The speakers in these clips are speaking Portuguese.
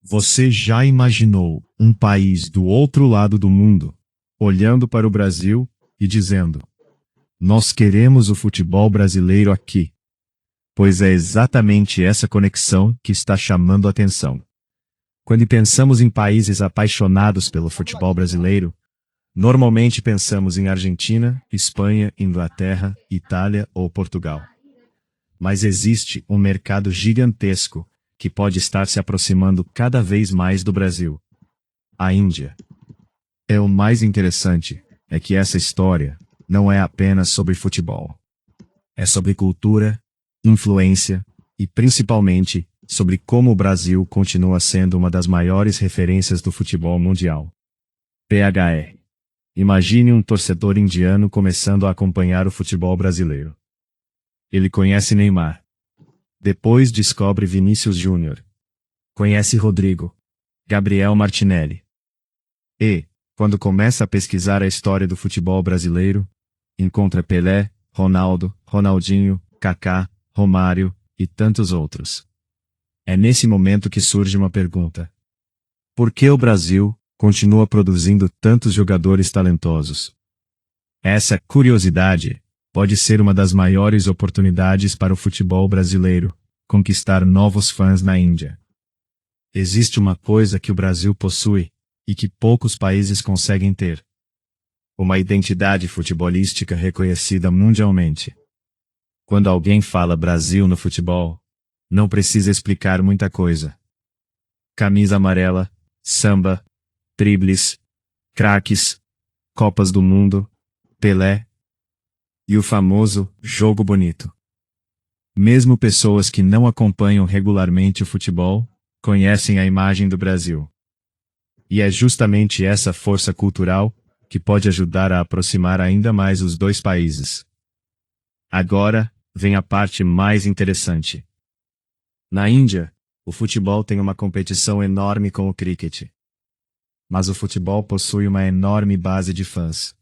Você já imaginou um país do outro lado do mundo, olhando para o Brasil e dizendo: nós queremos o futebol brasileiro aqui? Pois é exatamente essa conexão que está chamando a atenção. Quando pensamos em países apaixonados pelo futebol brasileiro, normalmente pensamos em Argentina, Espanha, Inglaterra, Itália ou Portugal. Mas existe um mercado gigantesco que pode estar se aproximando cada vez mais do Brasil: a Índia. O mais interessante é que essa história não é apenas sobre futebol. É sobre cultura, influência e, principalmente, sobre como o Brasil continua sendo uma das maiores referências do futebol mundial. PHE. Imagine um torcedor indiano começando a acompanhar o futebol brasileiro. Ele conhece Neymar. Depois descobre Vinícius Júnior. Conhece Rodrigo, Gabriel Martinelli. E, quando começa a pesquisar a história do futebol brasileiro, encontra Pelé, Ronaldo, Ronaldinho, Kaká, Romário e tantos outros. É nesse momento que surge uma pergunta: por que o Brasil continua produzindo tantos jogadores talentosos? Essa curiosidade pode ser uma das maiores oportunidades para o futebol brasileiro conquistar novos fãs na Índia. Existe uma coisa que o Brasil possui e que poucos países conseguem ter: uma identidade futebolística reconhecida mundialmente. Quando alguém fala Brasil no futebol, não precisa explicar muita coisa. Camisa amarela, samba, dribles, craques, Copas do Mundo, Pelé e o famoso jogo bonito. Mesmo pessoas que não acompanham regularmente o futebol conhecem a imagem do Brasil. E é justamente essa força cultural que pode ajudar a aproximar ainda mais os dois países. Agora, vem a parte mais interessante. Na Índia, o futebol tem uma competição enorme com o cricket. Mas o futebol possui uma enorme base de fãs.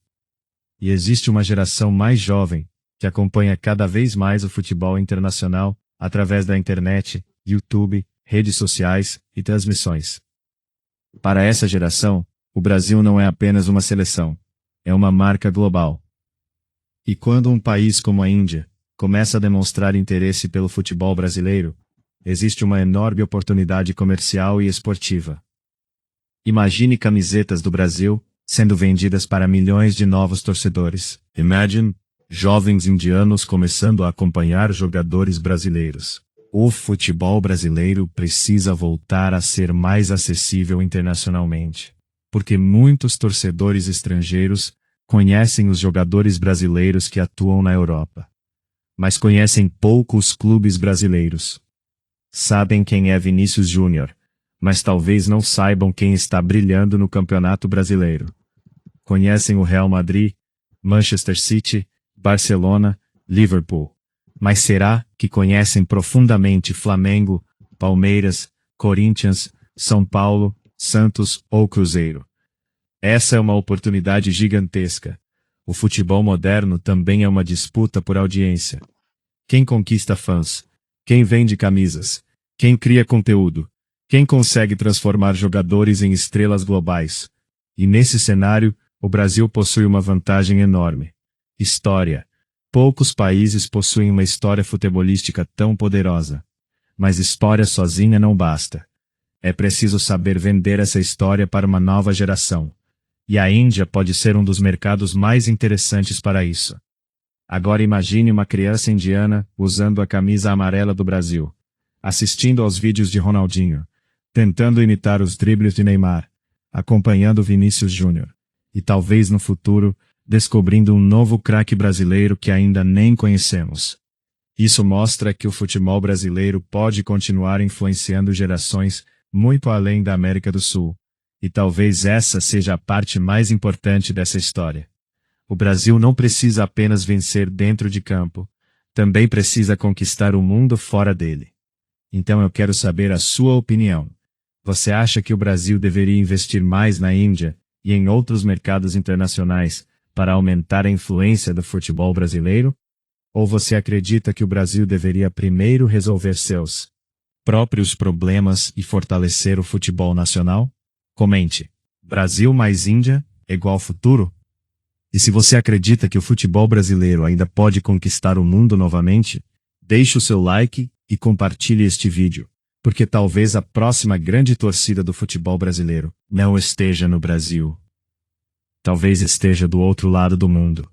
E existe uma geração mais jovem que acompanha cada vez mais o futebol internacional através da internet, YouTube, redes sociais e transmissões. Para essa geração, o Brasil não é apenas uma seleção, é uma marca global. E quando um país como a Índia começa a demonstrar interesse pelo futebol brasileiro, existe uma enorme oportunidade comercial e esportiva. Imagine camisetas do Brasil sendo vendidas para milhões de novos torcedores. Imagine jovens indianos começando a acompanhar jogadores brasileiros. O futebol brasileiro precisa voltar a ser mais acessível internacionalmente, porque muitos torcedores estrangeiros conhecem os jogadores brasileiros que atuam na Europa, mas conhecem pouco os clubes brasileiros. Sabem quem é Vinícius Júnior, mas talvez não saibam quem está brilhando no Campeonato Brasileiro. Conhecem o Real Madrid, Manchester City, Barcelona, Liverpool. Mas será que conhecem profundamente Flamengo, Palmeiras, Corinthians, São Paulo, Santos ou Cruzeiro? Essa é uma oportunidade gigantesca. O futebol moderno também é uma disputa por audiência. Quem conquista fãs? Quem vende camisas? Quem cria conteúdo? Quem consegue transformar jogadores em estrelas globais? E nesse cenário, o Brasil possui uma vantagem enorme: história. Poucos países possuem uma história futebolística tão poderosa. Mas história sozinha não basta. É preciso saber vender essa história para uma nova geração. E a Índia pode ser um dos mercados mais interessantes para isso. Agora imagine uma criança indiana usando a camisa amarela do Brasil, assistindo aos vídeos de Ronaldinho, tentando imitar os dribles de Neymar, acompanhando Vinícius Júnior, e talvez no futuro descobrindo um novo craque brasileiro que ainda nem conhecemos. Isso mostra que o futebol brasileiro pode continuar influenciando gerações muito além da América do Sul. E talvez essa seja a parte mais importante dessa história. O Brasil não precisa apenas vencer dentro de campo, também precisa conquistar o mundo fora dele. Então eu quero saber a sua opinião. Você acha que o Brasil deveria investir mais na Índia e em outros mercados internacionais para aumentar a influência do futebol brasileiro? Ou você acredita que o Brasil deveria primeiro resolver seus próprios problemas e fortalecer o futebol nacional? Comente. Brasil mais Índia igual futuro? E se você acredita que o futebol brasileiro ainda pode conquistar o mundo novamente, deixe o seu like e compartilhe este vídeo, porque talvez a próxima grande torcida do futebol brasileiro não esteja no Brasil. Talvez esteja do outro lado do mundo.